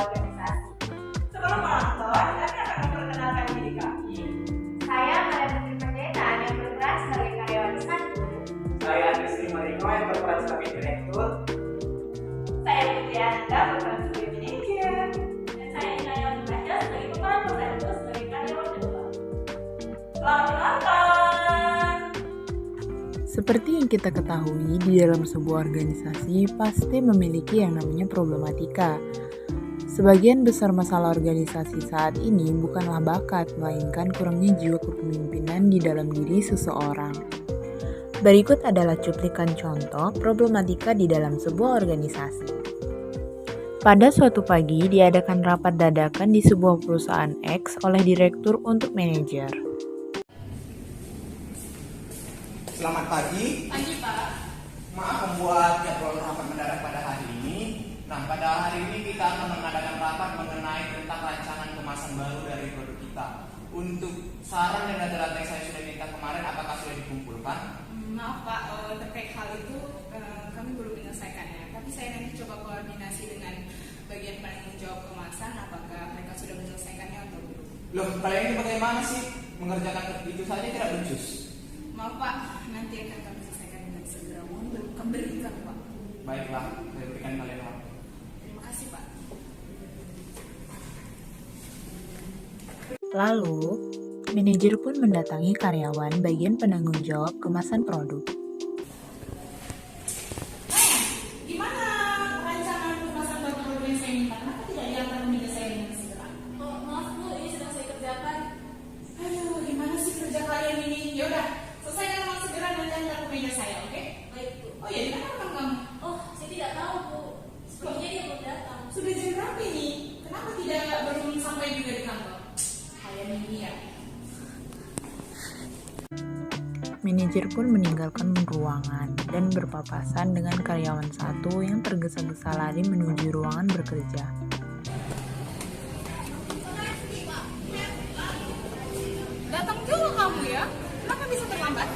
organisasi. Sebelum menonton, kami akan memperkenalkan diri kami. Saya Maria Putri Panjaitan yang berperan sebagai karyawan 1. Saya Rizky Marino yang berperan sebagai direktur. Saya Putri Anda berperan sebagai manajer. Dan saya Inaya Munaja sebagai kepala posyandu sebagai karyawan kedua. Selamat menonton! Seperti yang kita ketahui, di dalam sebuah organisasi pasti memiliki yang namanya problematika. Sebagian besar masalah organisasi saat ini bukanlah bakat, melainkan kurangnya jiwa kepemimpinan di dalam diri seseorang. Berikut adalah cuplikan contoh problematika di dalam sebuah organisasi. Pada suatu pagi, diadakan rapat dadakan di sebuah perusahaan X oleh direktur untuk manajer. Selamat pagi. Pagi Pak. Maaf membuat jadwal rapat mendadak pada hari ini. Nah, pada hari ini kita akan mengadakan rapat mengenai tentang rancangan kemasan baru dari produk kita. Untuk saran dan data-data yang saya sudah minta kemarin, apakah sudah dikumpulkan? Maaf Pak, terkait hal itu kami belum menyelesaikannya. Tapi saya nanti coba koordinasi dengan bagian penanggung jawab kemasan apakah mereka sudah menyelesaikannya atau belum. Loh, kalian ini bagaimana sih? Mengerjakan itu saja tidak becus. Maaf Pak, nanti akan kami selesaikan dengan segera. Mohon berikan Pak. Baiklah, saya berikan kalian waktu. Terima kasih Pak. Lalu, manajer pun mendatangi karyawan bagian penanggung jawab kemasan produk. Gimana rancangan kemasan baru produk yang saya minta? Kenapa tidak diantar meja saya dengan segera? Oh, maaf Bu, ini sedang saya kerjakan. Aduh, gimana sih kerja kalian ini? Yaudah, selesaikan dengan segera dan antar ke meja saya, oke? Baik Bu. Oh ya, di mana rekan kamu? Oh, saya tidak tahu Bu. Sepertinya dia belum datang. Sudah jam berapa ini? Kenapa tidak belum sampai juga di kantor? Kalian ini ya. Manajer pun meninggalkan ruangan dan berpapasan dengan karyawan satu yang tergesa-gesa lari menuju ruangan bekerja. Datang juga kamu ya? Kenapa bisa terlambat?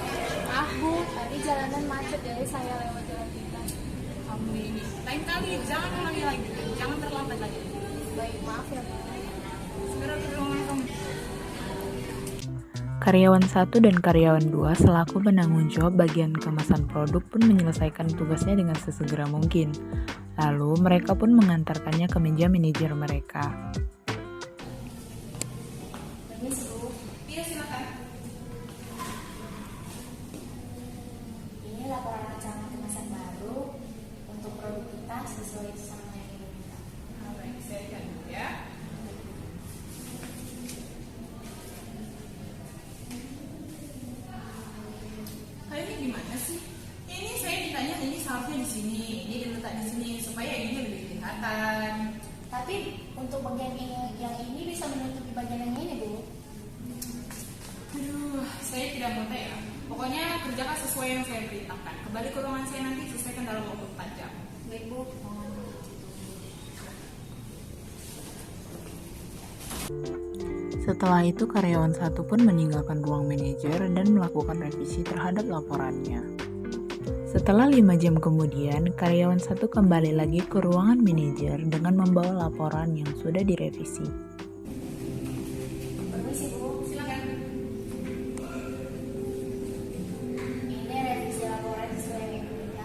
Ah Bu, tadi jalanan macet jadi saya lewat jalan pintas. Kamu ini, lain kali jangan ulangi lagi, jangan terlambat lagi. Baik, maaf ya Bu. Segera ke ruangan kamu. Karyawan 1 dan karyawan 2 selaku penanggung jawab bagian kemasan produk pun menyelesaikan tugasnya dengan sesegera mungkin. Lalu mereka pun mengantarkannya ke meja manajer mereka. Permisi Bu, Iya silakan. ini laporan rancangan kemasan baru untuk produk kita sesuai sama yang diminta. Nah, baik, saya lihat dulu ya. Ini gimana sih? Ini saya ditanya ini seharusnya di sini, ini diletak di sini supaya ini lebih kelihatan. Tapi untuk bagian yang ini bisa menutupi bagian yang ini Bu. Aduh, saya tidak mau ya. Pokoknya kerjakan sesuai yang saya perintahkan. Kembali ke ruangan saya nanti selesaikan dalam waktu 4 jam. Baik Bu. Setelah itu karyawan satu pun meninggalkan ruang manajer dan melakukan revisi terhadap laporannya. Setelah 5 jam kemudian, karyawan satu kembali lagi ke ruangan manajer dengan membawa laporan yang sudah direvisi. Permisi Bu, Silakan. ini revisi laporan sesuai yang diminta.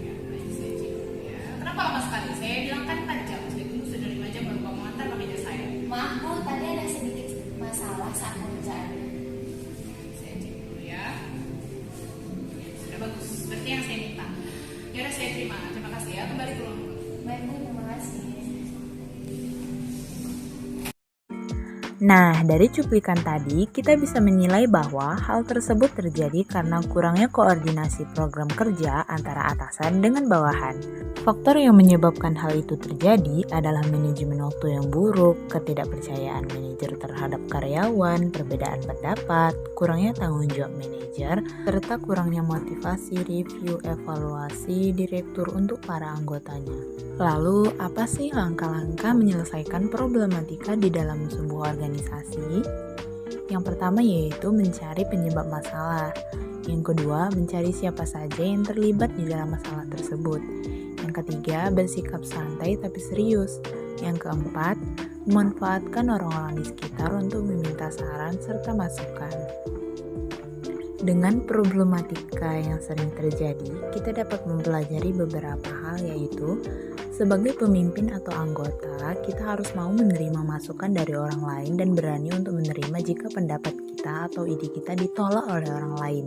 Ya, baik, saya cek dulu ya. Kenapa lama sekali? Saya bilang kan 4 jam. Saya tunggu sudah 5 jam baru kamu antar ke meja saya. Maaf Bu, tadi ada sedikit masalah saat pengerjaan. Saya cek dulu ya. Ya, sudah bagus. Seperti yang saya minta. Ya udah saya terima. Terima kasih ya. Kembali ke ruang. Baik Bu, terima kasih. Nah, dari cuplikan tadi, kita bisa menilai bahwa hal tersebut terjadi karena kurangnya koordinasi program kerja antara atasan dengan bawahan. Faktor yang menyebabkan hal itu terjadi adalah manajemen waktu yang buruk, ketidakpercayaan manajer terhadap karyawan, perbedaan pendapat, kurangnya tanggung jawab manajer, serta kurangnya motivasi, review, evaluasi direktur untuk para anggotanya. Lalu, apa sih langkah-langkah menyelesaikan problematika di dalam sebuah organisasi? Yang pertama yaitu mencari penyebab masalah. Yang kedua, mencari siapa saja yang terlibat di dalam masalah tersebut. Yang ketiga, bersikap santai tapi serius. Yang keempat, memanfaatkan orang-orang di sekitar untuk meminta saran serta masukan. Dengan problematika yang sering terjadi, kita dapat mempelajari beberapa hal, yaitu sebagai pemimpin atau anggota, kita harus mau menerima masukan dari orang lain dan berani untuk menerima jika pendapat kita atau ide kita ditolak oleh orang lain.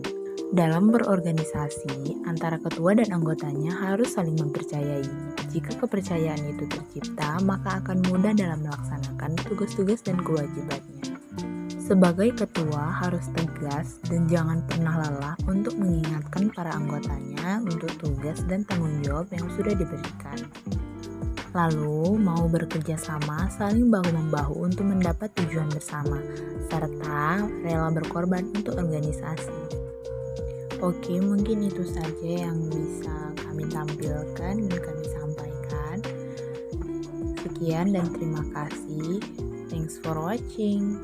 Dalam berorganisasi, antara ketua dan anggotanya harus saling mempercayai. Jika kepercayaan itu tercipta, maka akan mudah dalam melaksanakan tugas-tugas dan kewajibannya. Sebagai ketua harus tegas dan jangan pernah lelah untuk mengingatkan para anggotanya untuk tugas dan tanggung jawab yang sudah diberikan. Lalu, mau bekerja sama, saling bahu-membahu untuk mendapat tujuan bersama, serta rela berkorban untuk organisasi. Oke, mungkin itu saja yang bisa kami tampilkan dan kami sampaikan. Sekian dan terima kasih. Thanks for watching.